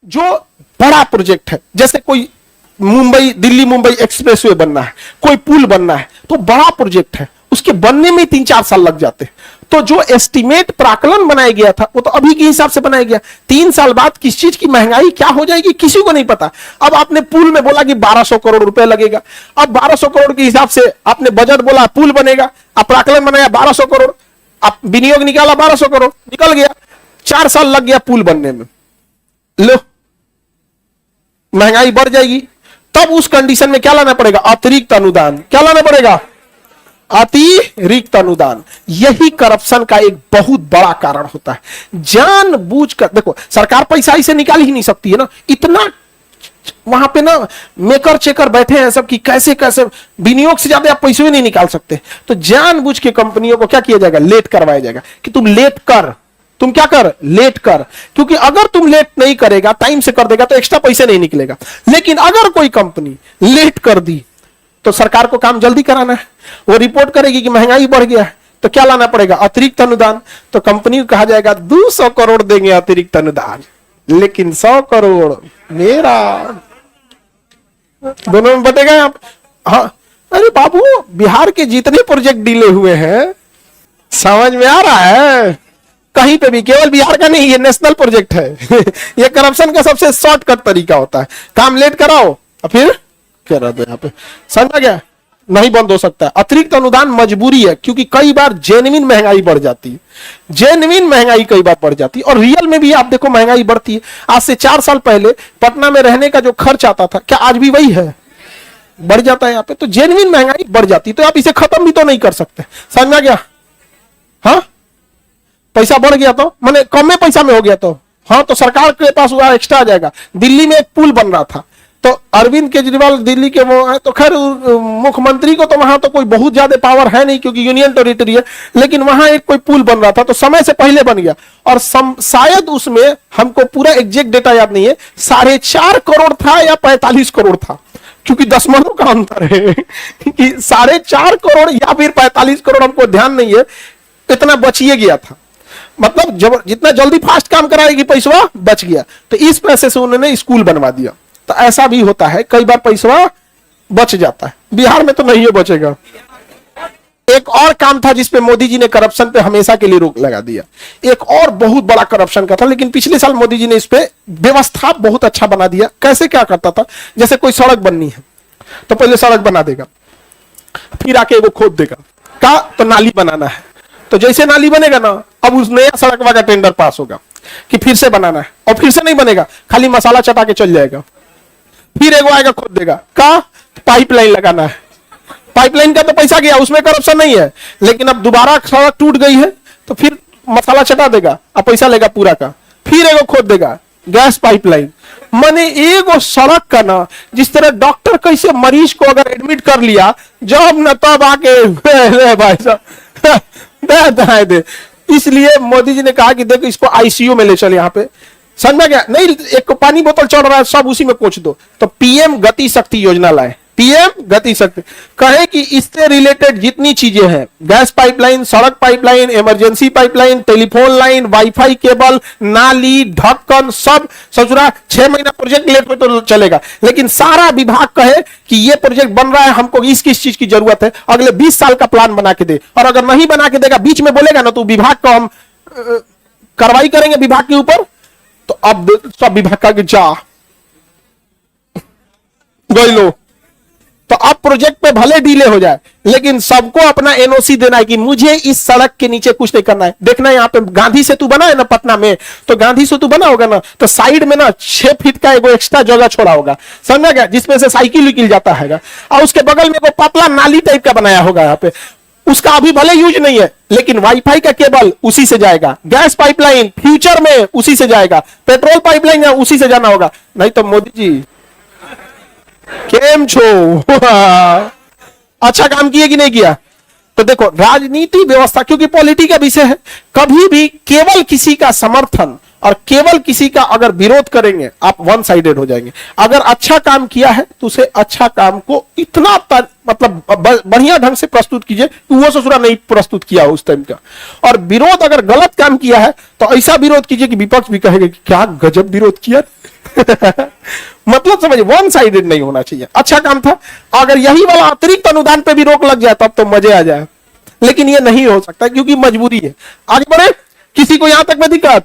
जो बड़ा प्रोजेक्ट है, जैसे कोई दिल्ली मुंबई एक्सप्रेसवे बनना है, कोई पुल बनना है, तो बड़ा प्रोजेक्ट है, उसके बनने में 3-4 साल लग जाते हैं। तो जो एस्टिमेट प्राकलन बनाया गया था वो तो अभी के हिसाब से बनाया गया, 3 साल बाद किस चीज की महंगाई क्या हो जाएगी किसी को नहीं पता। अब आपने पुल में बोला कि 1200 करोड़ रुपए लगेगा, अब 1200 करोड़ के हिसाब से आपने बजट बोला पुल बनेगा, अब प्राकलन बनाया 1200 करोड़, अब विनियोग निकाला 1200 करोड़, निकल गया, 4 साल लग गया पुल बनने में। लो, महंगाई बढ़ जाएगी। तब उस कंडीशन में क्या लाना पड़ेगा? अतिरिक्त अनुदान। क्या लाना पड़ेगा? अतिरिक्त अनुदान। यही करप्शन का एक बहुत बड़ा कारण होता है। जानबूझकर देखो, सरकार पैसा इसे निकाल ही नहीं सकती है ना, इतना वहां पे ना मेकर चेकर बैठे हैं सब कि कैसे कैसे विनियोग से ज्यादा आप पैसे भी नहीं निकाल सकते। तो जानबूझ के कंपनियों को क्या किया जाएगा? लेट करवाया जाएगा कि तुम लेट कर, तुम क्या कर? लेट कर। क्योंकि अगर तुम लेट नहीं करेगा, टाइम से कर देगा तो एक्स्ट्रा पैसे नहीं निकलेगा। लेकिन अगर कोई कंपनी लेट कर दी तो सरकार को काम जल्दी कराना है, वो रिपोर्ट करेगी कि महंगाई बढ़ गया है, तो क्या लाना पड़ेगा? अतिरिक्त अनुदान। तो कंपनी को कहा जाएगा 200 करोड़ देंगे अतिरिक्त अनुदान, लेकिन 100 करोड़ मेरा। दोनों में बटेगा आप। हाँ, अरे बाबू, बिहार के जितने प्रोजेक्ट डिले हुए हैं, समझ में आ रहा है? कहीं पे भी, केवल बिहार का नहीं, ये नेशनल प्रोजेक्ट है। ये करप्शन का सबसे शॉर्टकट तरीका होता है। काम लेट कराओ और फिर क्या रहता है यहाँ पे, समझा गया? नहीं बंद हो सकता है। अतिरिक्त अनुदान मजबूरी है, क्योंकि कई बार जेन्युइन महंगाई बढ़ जाती है, जेन्युइन महंगाई कई बार बढ़ जाती है, और रियल में भी आप देखो महंगाई बढ़ती है। आज से 4 साल पहले पटना में रहने का जो खर्च आता था, क्या आज भी वही है? बढ़ जाता है यहाँ पे। तो जेन्युइन महंगाई बढ़ जाती है, तो आप इसे खत्म भी तो नहीं कर सकते। समझा गया? हाँ, पैसा बढ़ गया तो माने कम में पैसा में हो गया तो हाँ, तो सरकार के पास हुआ एक्स्ट्रा आ जाएगा। दिल्ली में एक पुल बन रहा था, तो अरविंद केजरीवाल दिल्ली के वो है, तो खैर मुख्यमंत्री को तो वहां तो कोई बहुत ज्यादा पावर है नहीं, क्योंकि यूनियन टेरिटरी है, लेकिन वहां एक कोई पुल बन रहा था तो समय से पहले बन गया। और शायद उसमें, हमको पूरा एग्जैक्ट डेटा याद नहीं है, 4.5 करोड़ था या 45 करोड़ था, क्योंकि दशमलव का अंतर है कि 4.5 करोड़ या फिर 45 करोड़, हमको ध्यान नहीं है, इतना बचिए गया था। मतलब जब जितना जल्दी फास्ट काम कराएगी पैसा बच गया, तो इस पैसे से उन्होंने स्कूल बनवा दिया। तो ऐसा भी होता है, कई बार पैसा बच जाता है। बिहार में तो नहीं है बचेगा। एक और काम था जिसपे मोदी जी ने करप्शन पे हमेशा के लिए रोक लगा दिया। एक और बहुत बड़ा करप्शन का था, लेकिन पिछले साल मोदी जी ने इस पे व्यवस्था बहुत अच्छा बना दिया। कैसे क्या करता था? जैसे कोई सड़क बननी है तो पहले सड़क बना देगा, फिर आके वो खोद देगा, का तो नाली बनाना है, तो जैसे नाली बनेगा ना, अब उस नया सड़क वाला टेंडर पास होगा कि फिर से बनाना है, और फिर से नहीं बनेगा, खाली मसाला चटा के चल जाएगा। फिर एगो आएगा खोद देगा, का पाइपलाइन लगाना है, पाइपलाइन का तो पैसा गया, उसमें करप्शन नहीं है, लेकिन अब दोबारा सड़क टूट गई है तो फिर मसाला चटा देगा और पैसा लेगा पूरा का, फिर एगो खोद देगा गैस पाइपलाइन। माने एगो सड़क का ना, जिस तरह डॉक्टर कैसे मरीज को अगर एडमिट कर लिया, जब न तब आके भाई साहब दे। इसलिए मोदी जी ने कहा कि देखो इसको आईसीयू में ले चल, यहाँ पे समझा गया? नहीं, एक पानी बोतल चढ़ रहा है, सब उसी में पोंछ दो। तो पीएम गति शक्ति योजना लाए, पीएम गति शक्ति, कहे कि इससे रिलेटेड जितनी चीजें हैं, गैस पाइपलाइन, सड़क pipeline, emergency pipeline, telephone line, wifi cable, नाली, ढक्कन, सब ससुरा 6 महीना प्रोजेक्ट लेट में तो चलेगा, लेकिन सारा विभाग कहे कि ये प्रोजेक्ट बन रहा है, हमको इस किस चीज की जरूरत है, अगले 20 साल का प्लान बना के दे। और अगर नहीं बना के देगा, बीच में बोलेगा ना, तो विभाग को हम कार्रवाई करेंगे विभाग के ऊपर। तो अब सब विभाग का जा गई लो, तो अब प्रोजेक्ट पे भले डीले हो जाए, लेकिन सबको अपना एनओसी देना है कि मुझे इस सड़क के नीचे कुछ नहीं करना है। देखना यहाँ पे गांधी सेतु बना है ना पटना में, तो गांधी सेतु बना होगा ना, तो साइड में ना 6 फीट का एगो एक्स्ट्रा जगह छोड़ा होगा, समझा गया? जिसमें से साइकिल विकिल जाता है, और उसके बगल में एगो पतला नाली टाइप का बनाया होगा यहाँ पे, उसका अभी भले यूज नहीं है, लेकिन वाईफाई का केबल उसी से जाएगा, गैस पाइपलाइन फ्यूचर में उसी से जाएगा, पेट्रोल पाइपलाइन उसी से जाना होगा। नहीं तो मोदी जी केम छो अच्छा काम किए कि नहीं किया? तो देखो, राजनीति व्यवस्था, क्योंकि पॉलिटी का विषय है, कभी भी केवल किसी का समर्थन और केवल किसी का अगर विरोध करेंगे, आप वन साइडेड हो जाएंगे। अगर अच्छा काम किया है तो उसे अच्छा काम को इतना मतलब बढ़िया ढंग से प्रस्तुत कीजिए कि वो ससुरा नहीं प्रस्तुत किया हो उस टाइम का। और विरोध अगर गलत काम किया है तो ऐसा विरोध कीजिए कि विपक्ष भी कहेगा कि क्या गजब विरोध किया। मतलब समझिए, वन साइडेड नहीं होना चाहिए। अच्छा काम था, अगर यही वाला अतिरिक्त अनुदान पे भी रोक लग जाए तब तो मजे आ जाए, लेकिन ये नहीं हो सकता क्योंकि मजबूरी है। आगे बढ़े, किसी को यहां तक में दिक्कत?